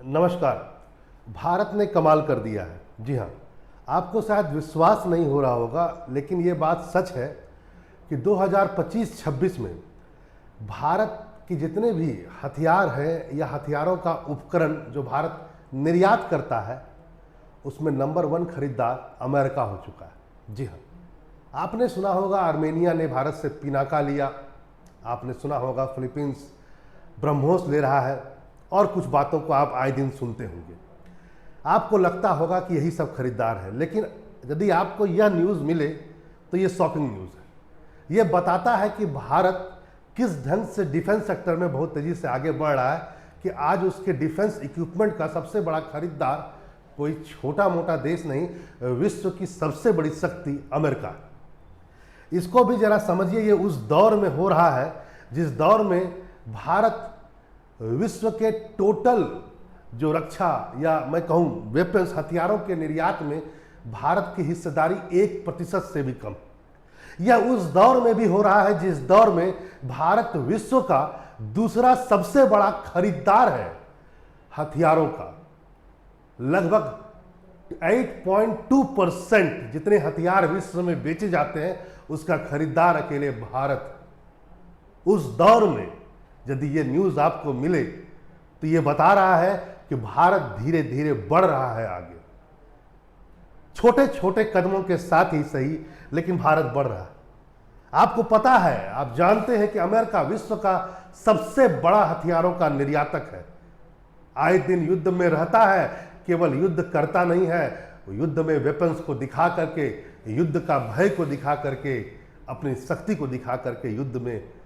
नमस्कार। भारत ने कमाल कर दिया है। जी हाँ, आपको शायद विश्वास नहीं हो रहा होगा, लेकिन ये बात सच है कि 2025-26 में भारत के जितने भी हथियार हैं या हथियारों का उपकरण जो भारत निर्यात करता है, उसमें नंबर 1 खरीदार अमेरिका हो चुका है। जी हाँ, आपने सुना होगा आर्मेनिया ने भारत से पिनाका लिया, आपने सुना होगा फिलीपींस ब्रह्मोस ले रहा है, और कुछ बातों को आप आए दिन सुनते होंगे। आपको लगता होगा कि यही सब खरीदार है, लेकिन यदि आपको यह न्यूज़ मिले तो ये शॉकिंग न्यूज़ है। ये बताता है कि भारत किस ढंग से डिफेंस सेक्टर में बहुत तेज़ी से आगे बढ़ रहा है कि आज उसके डिफेंस इक्विपमेंट का सबसे बड़ा खरीदार कोई छोटा मोटा देश नहीं, विश्व की सबसे बड़ी शक्ति अमेरिका। इसको भी जरा समझिए, ये उस दौर में हो रहा है जिस दौर में भारत विश्व के टोटल जो रक्षा या मैं कहूँ वेपन्स हथियारों के निर्यात में भारत की हिस्सेदारी 1% से भी कम। यह उस दौर में भी हो रहा है जिस दौर में भारत विश्व का दूसरा सबसे बड़ा खरीदार है हथियारों का। लगभग 8.2% जितने हथियार विश्व में बेचे जाते हैं उसका खरीदार अकेले भारत। उस दौर में यदि ये न्यूज़ आपको मिले तो ये बता रहा है कि भारत धीरे धीरे बढ़ रहा है आगे, छोटे छोटे कदमों के साथ ही सही, लेकिन भारत बढ़ रहा है। आपको पता है, आप जानते हैं कि अमेरिका विश्व का सबसे बड़ा हथियारों का निर्यातक है। आए दिन युद्ध में रहता है, केवल युद्ध करता नहीं है, वो युद्ध में वेपन्स को दिखा करके, युद्ध का भय को दिखा करके, अपनी शक्ति को दिखा करके युद्ध में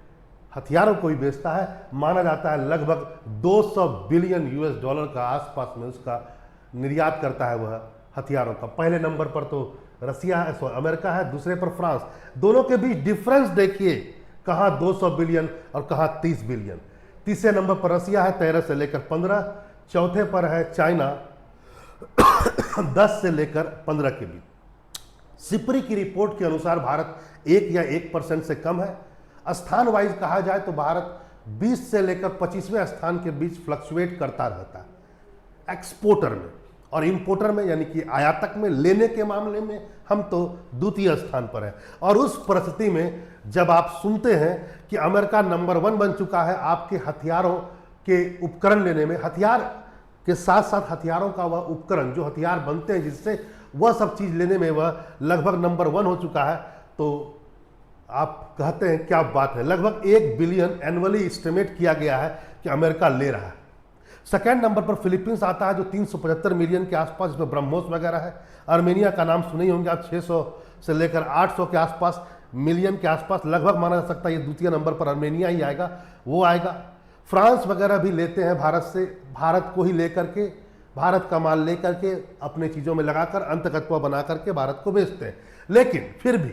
हथियारों को भी बेचता है। माना जाता है लगभग 200 बिलियन यूएस डॉलर का आसपास में उसका निर्यात करता है वह हथियारों का। पहले नंबर पर तो रसिया है, अमेरिका है, दूसरे पर फ्रांस। दोनों के बीच डिफरेंस देखिए, कहाँ 200 बिलियन और कहाँ 30 बिलियन। तीसरे नंबर पर रसिया है 13 से लेकर 15, चौथे पर है चाइना 10 से लेकर 15 के बीच। सिपरी की रिपोर्ट के अनुसार भारत 1 या 1% से कम है। स्थान वाइज कहा जाए तो भारत 20 से लेकर 25वें स्थान के बीच फ्लक्चुएट करता रहता है एक्सपोर्टर में, और इंपोर्टर में यानी कि आयातक में, लेने के मामले में हम तो द्वितीय स्थान पर हैं। और उस परिस्थिति में जब आप सुनते हैं कि अमेरिका नंबर 1 बन चुका है आपके हथियारों के उपकरण लेने में, हथियार के साथ साथ हथियारों का वह उपकरण जो हथियार बनते हैं जिससे वह सब चीज़ लेने में वह लगभग नंबर 1 हो चुका है, तो आप कहते हैं क्या बात है। लगभग 1 बिलियन एनुअली एस्टिमेट किया गया है कि अमेरिका ले रहा है। सेकेंड नंबर पर फिलीपींस आता है जो 375 मिलियन के आसपास, इसमें ब्रह्मोस वगैरह है। आर्मेनिया का नाम सुने ही होंगे आप, 600 से लेकर 800 के आसपास मिलियन के आसपास लगभग माना जा सकता है। ये द्वितीय नंबर पर आर्मेनिया ही आएगा, वो आएगा। फ्रांस वगैरह भी लेते हैं भारत से, भारत को ही लेकर के, भारत का माल लेकर के अपने चीज़ों में लगाकर अंतकत्वा बना करके भारत को बेचते हैं। लेकिन फिर भी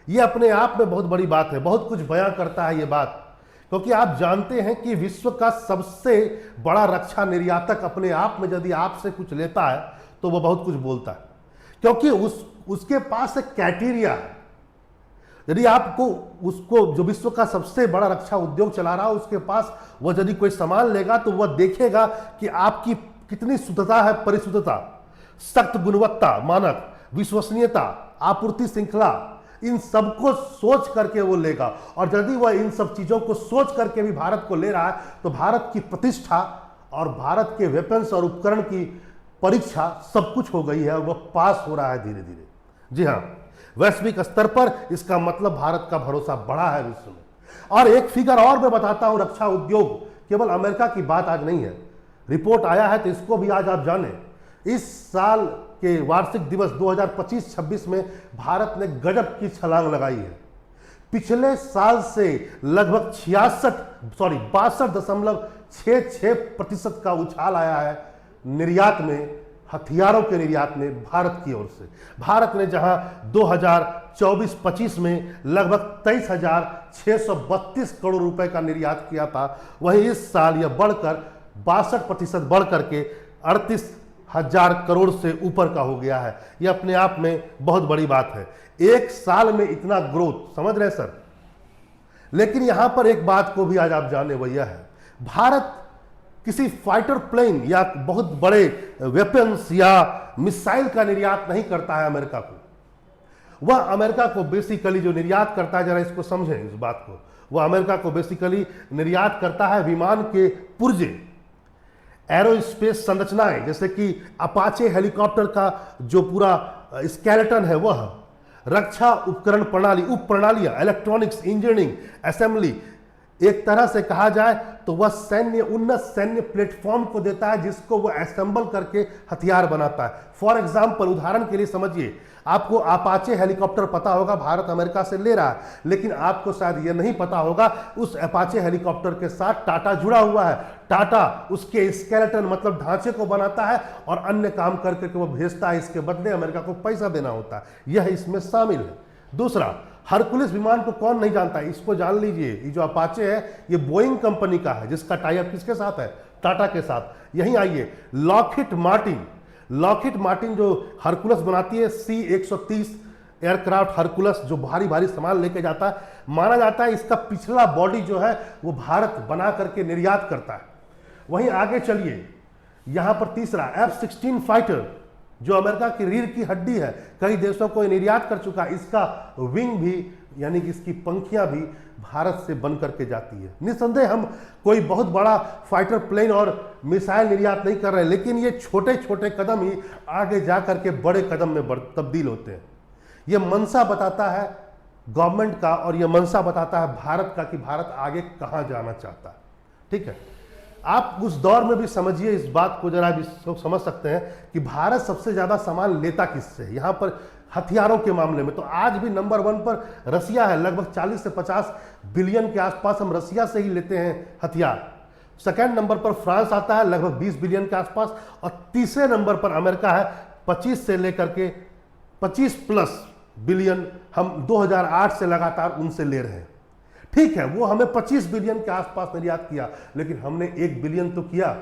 ये अपने आप में बहुत बड़ी बात है, बहुत कुछ बयां करता है ये बात, क्योंकि आप जानते हैं कि विश्व का सबसे बड़ा रक्षा निर्यातक अपने आप में यदि आपसे कुछ लेता है तो वह बहुत कुछ बोलता है, क्योंकि उसके पास एक क्राइटेरिया है। यदि आपको उसको जो विश्व का सबसे बड़ा रक्षा उद्योग चला रहा है उसके पास वह यदि कोई सामान लेगा तो वह देखेगा कि आपकी कितनी शुद्धता है, परिशुद्धता, सख्त गुणवत्ता मानक, विश्वसनीयता, आपूर्ति श्रृंखला, इन सबको सोच करके वो लेगा। और यदि वह इन सब चीज़ों को सोच करके भी भारत को ले रहा है तो भारत की प्रतिष्ठा और भारत के वेपन्स और उपकरण की परीक्षा सब कुछ हो गई है और वह पास हो रहा है धीरे धीरे। जी हाँ, वैश्विक स्तर पर इसका मतलब भारत का भरोसा बढ़ा है विश्व में। और एक फिगर और मैं बताता हूँ, रक्षा उद्योग केवल अमेरिका की बात आज नहीं है, रिपोर्ट आया है तो इसको भी आज आप जानें। इस साल के वार्षिक दिवस 2025-26 में भारत ने गजब की छलांग लगाई है। पिछले साल से लगभग 62.66% का उछाल आया है निर्यात में, हथियारों के निर्यात में भारत की ओर से। भारत ने जहां 2024-25 में लगभग 23,632 करोड़ रुपए का निर्यात किया था, वहीं इस साल यह बढ़कर 62% बढ़ करके 38,000 करोड़ से ऊपर का हो गया है। यह अपने आप में बहुत बड़ी बात है, एक साल में इतना ग्रोथ, समझ रहे सर। लेकिन यहां पर एक बात को भी आज आप जाने, वह यह है, भारत किसी फाइटर प्लेन या बहुत बड़े वेपन्स या मिसाइल का निर्यात नहीं करता है अमेरिका को। वह अमेरिका को बेसिकली जो निर्यात करता है, जरा इसको समझें इस बात को, वह अमेरिका को बेसिकली निर्यात करता है विमान के पुर्जे, एरोस्पेस संरचनाएं, जैसे कि अपाचे हेलीकॉप्टर का जो पूरा स्केलेटन है, वह रक्षा उपकरण प्रणाली, उप प्रणालियां, इलेक्ट्रॉनिक्स, इंजीनियरिंग, असेंबली, एक तरह से कहा जाए तो वह सैन्य, उन्नत सैन्य प्लेटफॉर्म को देता है जिसको वह असेंबल करके हथियार बनाता है। फॉर एग्जाम्पल, उदाहरण के लिए समझिए, आपको अपाचे हेलीकॉप्टर पता होगा, भारत अमेरिका से ले रहा है, लेकिन आपको शायद यह नहीं पता होगा उस अपाचे हेलीकॉप्टर के साथ टाटा जुड़ा हुआ है। टाटा उसके स्केलेटन मतलब ढांचे को बनाता है और अन्य काम करके वो भेजता है, इसके बदले अमेरिका को पैसा देना होता है, यह इसमें शामिल है। दूसरा, हरकुलिस विमान को कौन नहीं जानता है, इसको जान लीजिए, ये जो अपाचे है ये बोइंग कंपनी का है, जिसका टाई अप किसके साथ है, टाटा के साथ। यहीं आइए, लॉकहीड मार्टिन, लॉकहीड मार्टिन जो हरकुलस बनाती है, C-130 एयरक्राफ्ट हरकुलस, जो भारी भारी सामान लेके जाता है, माना जाता है इसका पिछला बॉडी जो है वो भारत बना करके निर्यात करता है। वहीं आगे चलिए, यहां पर तीसरा, F-16 फाइटर जो अमेरिका की रीढ़ की हड्डी है, कई देशों को निर्यात कर चुका है, इसका विंग भी यानी कि इसकी पंखियां भी भारत से बन करके जाती है। निस्संदेह हम कोई बहुत बड़ा फाइटर प्लेन और मिसाइल निर्यात नहीं कर रहे, लेकिन ये छोटे छोटे कदम ही आगे जा करके बड़े कदम में तब्दील होते हैं। ये मंशा बताता है गवर्नमेंट का, और यह मंशा बताता है भारत का कि भारत आगे कहां जाना चाहता है। ठीक है, आप उस दौर में भी समझिए इस बात को, जरा भी समझ सकते हैं कि भारत सबसे ज्यादा सामान लेता किससे है, यहां पर हथियारों के मामले में तो आज भी नंबर 1 पर रसिया है, लगभग 40 से 50 बिलियन के आसपास हम रसिया से ही लेते हैं हथियार। सेकेंड नंबर पर फ्रांस आता है लगभग 20 बिलियन के आसपास, और तीसरे नंबर पर अमेरिका है 25 से लेकर के 25 प्लस बिलियन, हम 2008 से लगातार उनसे ले रहे हैं। ठीक है, वो हमें 25 बिलियन के आसपास निर्यात किया, लेकिन हमने 1 बिलियन तो किया,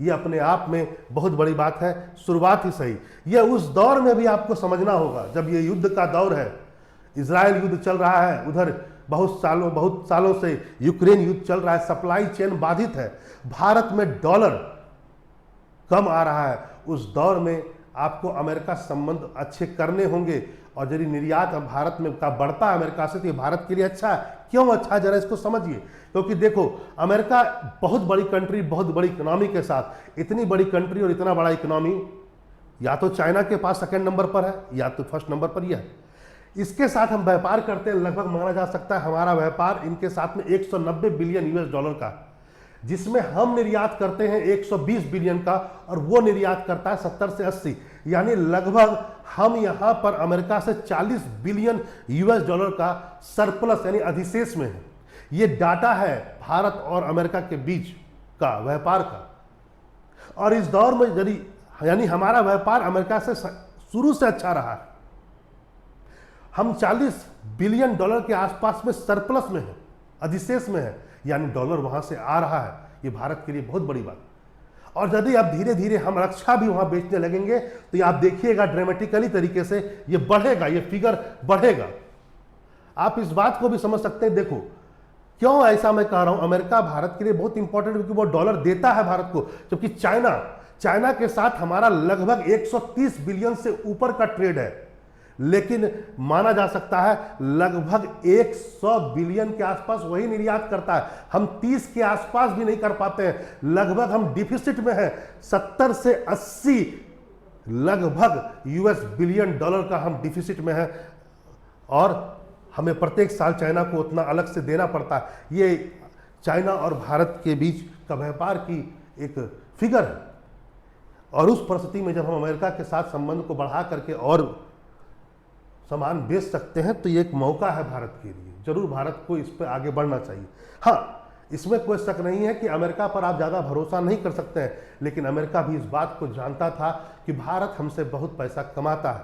ये अपने आप में बहुत बड़ी बात है, शुरुआत ही सही। यह उस दौर में भी आपको समझना होगा जब ये युद्ध का दौर है, इजराइल युद्ध चल रहा है, उधर बहुत सालों से यूक्रेन युद्ध चल रहा है, सप्लाई चेन बाधित है, भारत में डॉलर कम आ रहा है। उस दौर में आपको अमेरिका संबंध अच्छे करने होंगे, और यदि निर्यात भारत में का बढ़ता है अमेरिका से तो ये भारत के लिए अच्छा है। क्यों अच्छा है, जरा इसको समझिए। क्योंकि देखो, अमेरिका बहुत बड़ी कंट्री, बहुत बड़ी इकोनॉमी के साथ, इतनी बड़ी कंट्री और इतना बड़ा इकोनॉमी या तो चाइना के पास सेकंड नंबर पर है या तो फर्स्ट नंबर पर ही है। इसके साथ हम व्यापार करते हैं, लगभग माना जा सकता है हमारा व्यापार इनके साथ में 190 बिलियन US डॉलर का, जिसमें हम निर्यात करते हैं 120 बिलियन का, और वो निर्यात करता है 70 से 80, यानी लगभग हम यहां पर अमेरिका से 40 बिलियन US डॉलर का सरप्लस यानी अधिशेष में है। ये डाटा है भारत और अमेरिका के बीच का व्यापार का, और इस दौर में यदि यानी हमारा व्यापार अमेरिका से शुरू से अच्छा रहा है, हम 40 बिलियन डॉलर के आसपास में सरप्लस में है, अधिशेष में है, यानी डॉलर वहां से आ रहा है। ये भारत के लिए बहुत बड़ी बात। और यदि अब धीरे धीरे हम रक्षा भी वहां बेचने लगेंगे तो ये आप देखिएगा ड्रामेटिकली तरीके से ये बढ़ेगा, ये फिगर बढ़ेगा। आप इस बात को भी समझ सकते हैं। देखो क्यों ऐसा मैं कह रहा हूं, अमेरिका भारत के लिए बहुत इंपॉर्टेंट, क्योंकि वो डॉलर देता है भारत को, जबकि चाइना के साथ हमारा लगभग 130 बिलियन से ऊपर का ट्रेड है, लेकिन माना जा सकता है लगभग 100 बिलियन के आसपास वही निर्यात करता है। हम 30 के आसपास भी नहीं कर पाते हैं, लगभग हम डिफिसिट में हैं। 70 से 80 लगभग US बिलियन डॉलर का हम डिफिसिट में हैं, और हमें प्रत्येक साल चाइना को उतना अलग से देना पड़ता है। ये चाइना और भारत के बीच का व्यापार की एक फिगर है। और उस परिस्थिति में जब हम अमेरिका के साथ संबंध को बढ़ा करके और सामान बेच सकते हैं तो ये एक मौका है भारत के लिए। जरूर भारत को इस पर आगे बढ़ना चाहिए। हाँ, इसमें कोई शक नहीं है कि अमेरिका पर आप ज़्यादा भरोसा नहीं कर सकते हैं, लेकिन अमेरिका भी इस बात को जानता था कि भारत हमसे बहुत पैसा कमाता है,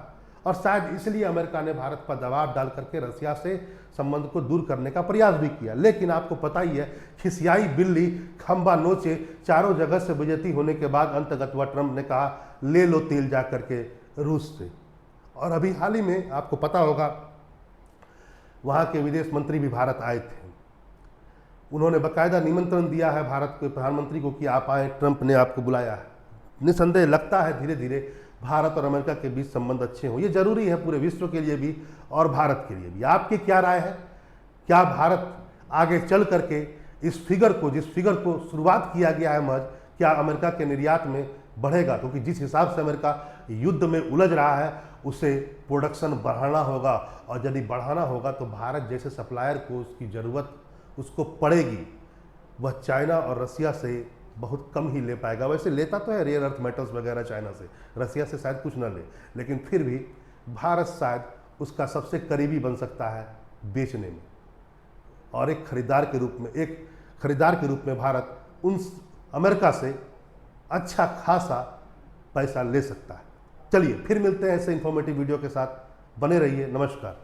और शायद इसलिए अमेरिका ने भारत पर दबाव डाल करके रसिया से संबंध को दूर करने का प्रयास भी किया। लेकिन आपको पता ही है, खिसियाई बिल्ली खंबा नोचे, चारों जगह से बेइज्जती होने के बाद अंततः वह ट्रंप ने कहा ले लो तेल जा करके रूस से। और अभी हाल ही में आपको पता होगा वहाँ के विदेश मंत्री भी भारत आए थे। उन्होंने बाकायदा निमंत्रण दिया है भारत के प्रधानमंत्री को कि आप आएँ, ट्रंप ने आपको बुलाया है। निसंदेह लगता है धीरे धीरे भारत और अमेरिका के बीच संबंध अच्छे हों, ये जरूरी है पूरे विश्व के लिए भी और भारत के लिए भी। आपकी क्या राय है? क्या भारत आगे चल करके इस फिगर को, जिस फिगर को शुरुआत किया गया है महज, क्या अमेरिका के निर्यात में बढ़ेगा? क्योंकि जिस हिसाब से अमेरिका युद्ध में उलझ रहा है उसे प्रोडक्शन बढ़ाना होगा, और यदि बढ़ाना होगा तो भारत जैसे सप्लायर को उसकी ज़रूरत उसको पड़ेगी। वह चाइना और रसिया से बहुत कम ही ले पाएगा। वैसे लेता तो है रेयर अर्थ मेटल्स वगैरह चाइना से, रसिया से शायद कुछ ना ले, लेकिन फिर भी भारत शायद उसका सबसे करीबी बन सकता है बेचने में, और एक खरीदार के रूप में भारत उन अमेरिका से अच्छा खासा पैसा ले सकता है। चलिए फिर मिलते हैं ऐसे इंफॉर्मेटिव वीडियो के साथ, बने रहिए। नमस्कार।